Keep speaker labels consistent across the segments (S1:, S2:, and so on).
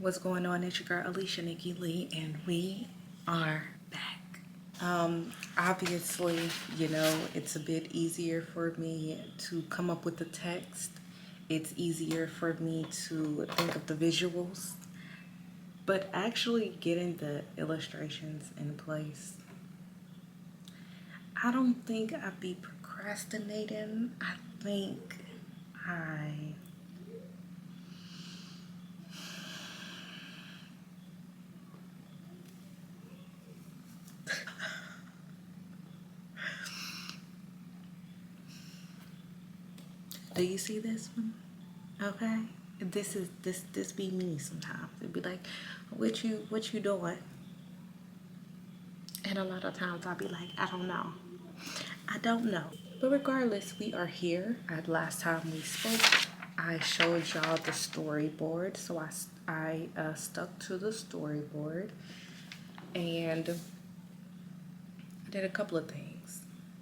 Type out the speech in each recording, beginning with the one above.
S1: What's going on? It's your girl Alicia Nikki Lee, and we are back. Obviously, it's a bit easier for me to come up with the text. It's easier for me to think of the visuals, but actually getting the illustrations in place, I don't think I'd be procrastinating. I think I do you see this one? Okay. This be me sometimes. It'd be like, what you doing? And a lot of times I'll be like, I don't know. I don't know. But regardless, we are here. Last time we spoke, I showed y'all the storyboard. So I stuck to the storyboard and I did a couple of things.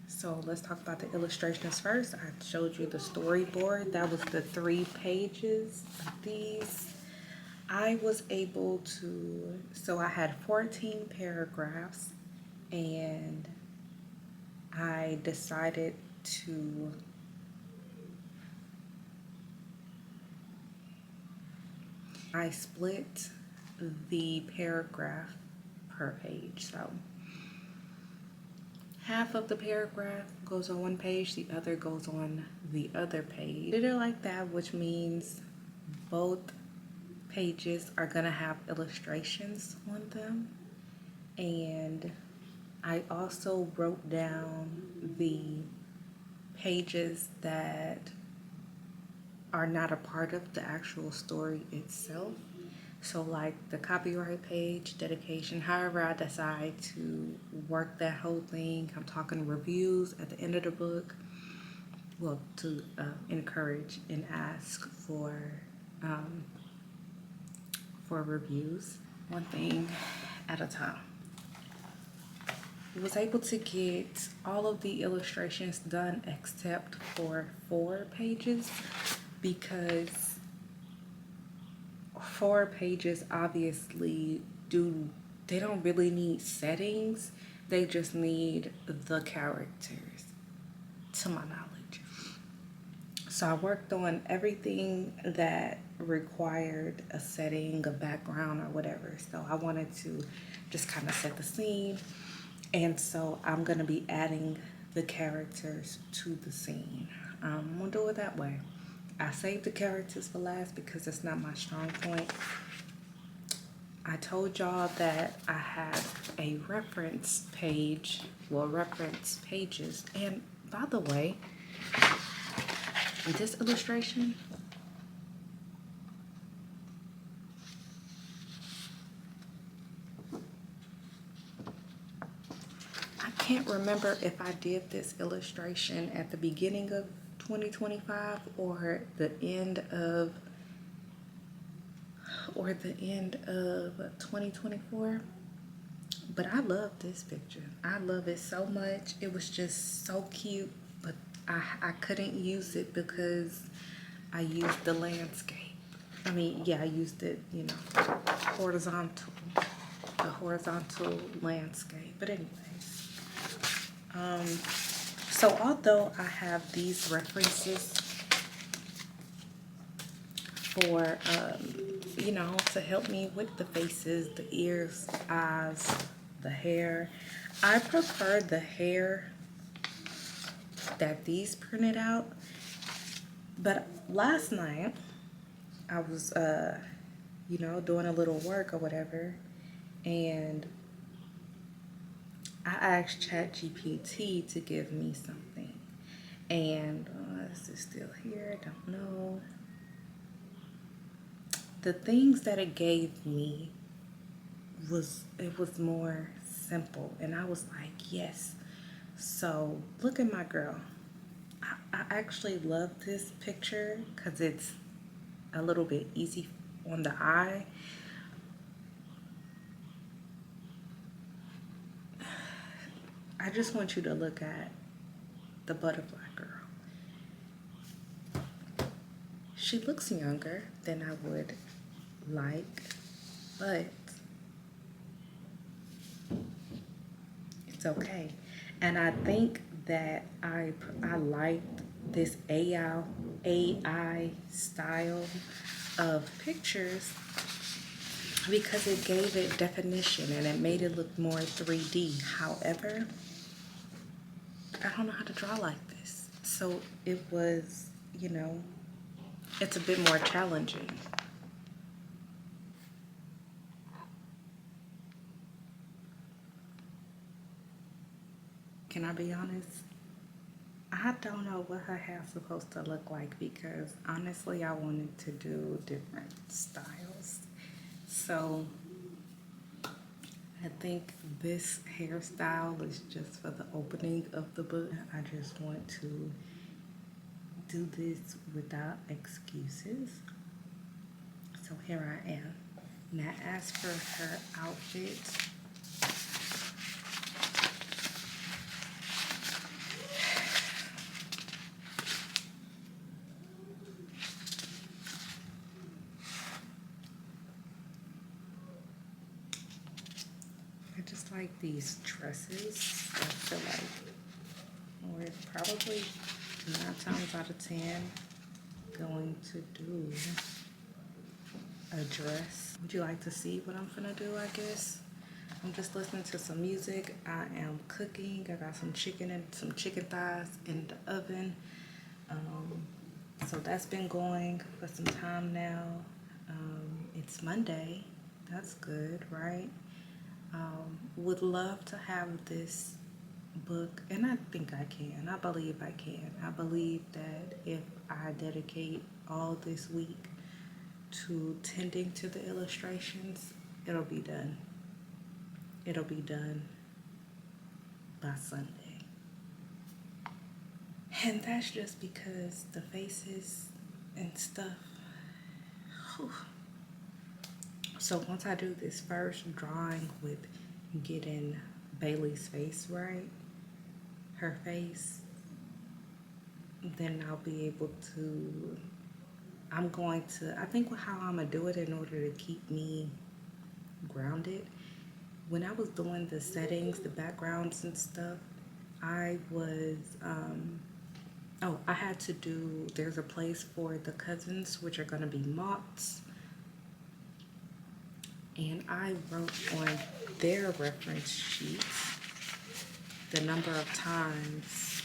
S1: So let's talk about the illustrations first. I showed you the storyboard. That was the 3 pages of these. I was able to, so I had 14 paragraphs and I decided to I split the paragraph per page. So half of the paragraph goes on one page, the other goes on the other page. Did it like that, which means both pages are gonna have illustrations on them. And I also wrote down the pages that are not a part of the actual story itself. So like the copyright page, dedication, however I decide to work that whole thing. I'm talking reviews at the end of the book. Well, to encourage and ask for reviews, one thing at a time. Was able to get all of the illustrations done except for 4 pages because 4 pages obviously they don't really need settings, they just need the characters, to my knowledge. So I worked on everything that required a setting, a background, or whatever. So I wanted to just kind of set the scene. And so I'm going to be adding the characters to the scene. I'm going to do it that way. I saved the characters for last because it's not my strong point. I told y'all that I have a reference page, well, reference pages. And by the way, this illustration, I can't remember if I did this illustration at the beginning of 2025 or the end of 2024, but I love this picture. I love it so much. It was just so cute, but I couldn't use it because I used the landscape. I mean, yeah, I used it, horizontal, the horizontal landscape. But anyways, so although I have these references for, to help me with the faces, the ears, eyes, the hair, I prefer the hair that these printed out. But last night, I was, doing a little work or whatever, and I asked ChatGPT to give me something. And is it still here? I don't know. The things that it gave me was more simple, and I was like, yes. So look at my girl. I actually love this picture because it's a little bit easy on the eye. I just want you to look at the butterfly girl. She looks younger than I would like, but it's okay. And I think that I liked this AI style of pictures because it gave it definition and it made it look more 3D. However, I don't know how to draw like this. So it was, it's a bit more challenging. Can I be honest? I don't know what her hair's supposed to look like because honestly, I wanted to do different styles. So I think this hairstyle is just for the opening of the book. I just want to do this without excuses. So here I am. Now as for her outfit, I just like these dresses. I feel like we're probably 9 times out of 10 going to do a dress. Would you like to see what I'm gonna do, I guess? I'm just listening to some music. I am cooking. I got some chicken and some chicken thighs in the oven. So that's been going for some time now. It's Monday. That's good, right? Would love to have this book, and I think I can. I believe I can. I believe that if I dedicate all this week to tending to the illustrations, it'll be done. It'll be done by Sunday. And that's just because the faces and stuff. Whew. So once I do this first drawing with getting Bailey's face right, her face, then I'll be able to, I think how I'm going to do it in order to keep me grounded. When I was doing the settings, the backgrounds and stuff, I was, I had to do, there's a place for the cousins, which are going to be moths. And I wrote on their reference sheets the number of times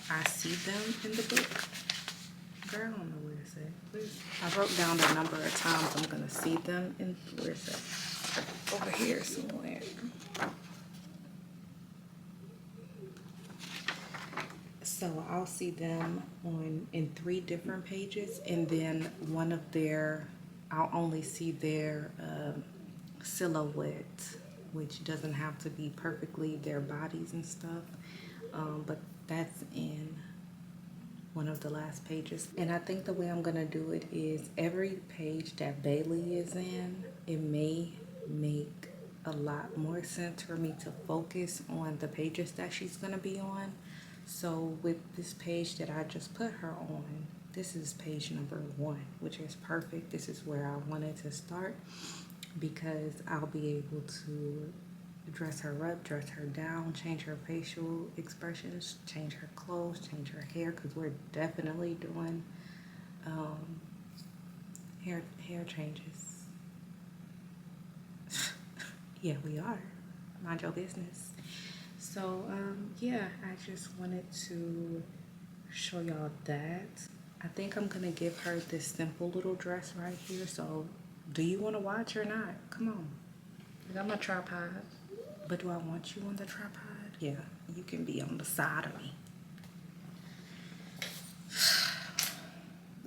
S1: I see them in the book. Girl, I don't know where it's at. I wrote down the number of times I'm going to see them in, where is it? Over here somewhere. So I'll see them in 3 different pages, and then I'll only see their silhouette, which doesn't have to be perfectly their bodies and stuff, but that's in one of the last pages. And I think the way I'm gonna do it is every page that Bailey is in, it may make a lot more sense for me to focus on the pages that she's gonna be on. So with this page that I just put her on, this is page number 1, which is perfect. This is where I wanted to start because I'll be able to dress her up, dress her down, change her facial expressions, change her clothes, change her hair, because we're definitely doing hair changes. Yeah, we are. Mind your business. So, yeah, I just wanted to show y'all that. I think I'm going to give her this simple little dress right here. So, do you want to watch or not? Come on. I got my tripod. But do I want you on the tripod? Yeah, you can be on the side of me.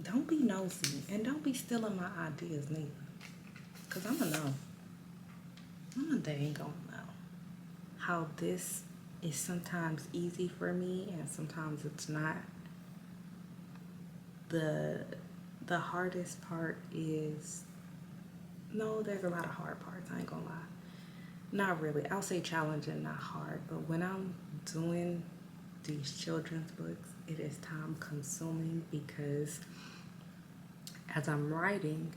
S1: Don't be nosy. And don't be stealing my ideas neither. Because I'm going to know. I'm a dang gonna know how this is sometimes easy for me and sometimes it's not. The hardest part is, no, there's a lot of hard parts, I ain't gonna lie. Not really, I'll say challenging, not hard, but when I'm doing these children's books, it is time consuming because as I'm writing,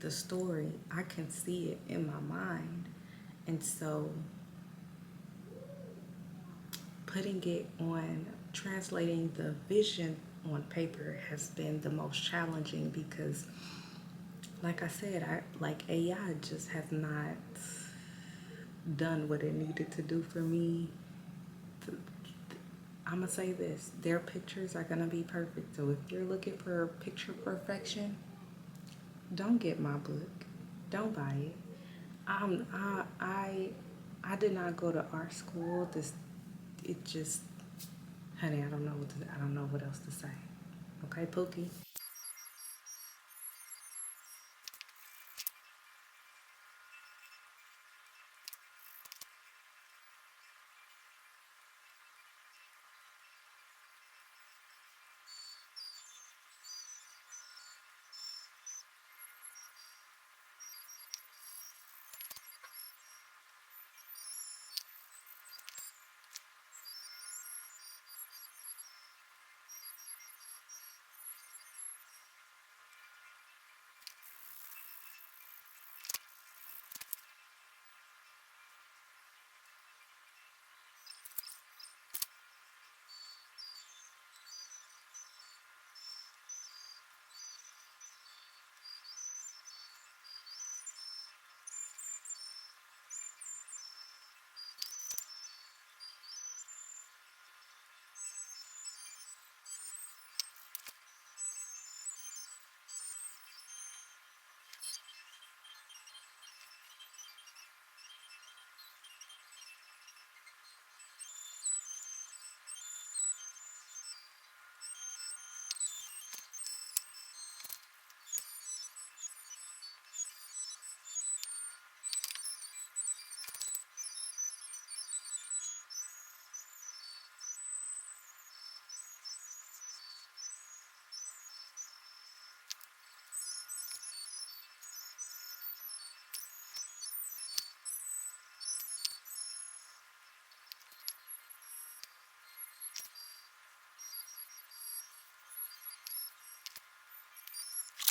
S1: the story, I can see it in my mind. And so putting it on, translating the vision on paper has been the most challenging because, like I said, AI just has not done what it needed to do for me. I'm gonna say this: their pictures are gonna be perfect. So if you're looking for picture perfection, don't get my book. Don't buy it. I did not go to art school. It just, honey, I don't know what else to say. Okay, Pookie.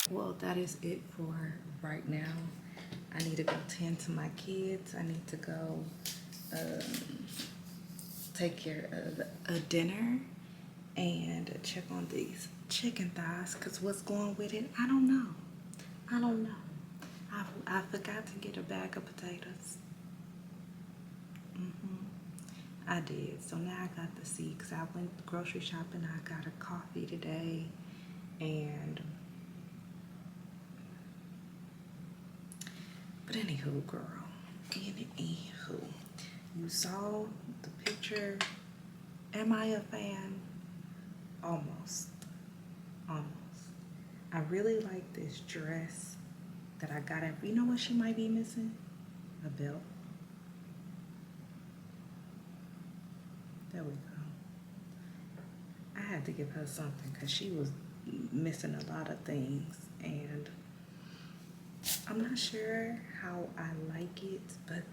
S1: Well, that is it for right now. I need to go tend to my kids. I need to go take care of a dinner and check on these chicken thighs because what's going with it, I don't know. I don't know. I forgot to get a bag of potatoes. I did. So now I got to see because I went grocery shopping. I got a coffee today and but anywho, girl, anywho, you saw the picture. Am I a fan? Almost, almost. I really like this dress that I got. You know what she might be missing? A belt. There we go. I had to give her something because she was missing a lot of things, and I'm not sure how I like it, but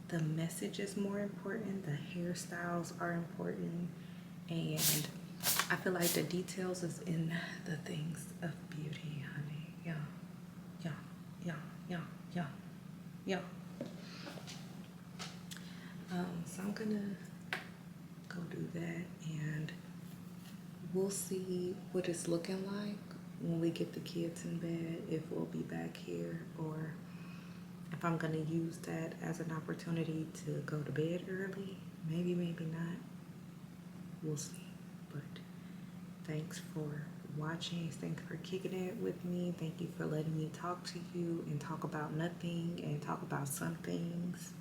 S1: the message is more important. The hairstyles are important, and I feel like the details is in the things of beauty, honey. Yeah, yeah, yeah, yeah, yeah, yeah. So I'm gonna go do that, and we'll see what it's looking like when we get the kids in bed, if we'll be back here or if I'm gonna use that as an opportunity to go to bed early. Maybe, maybe not. We'll see. But thanks for watching. Thanks for kicking it with me. Thank you for letting me talk to you and talk about nothing and talk about some things.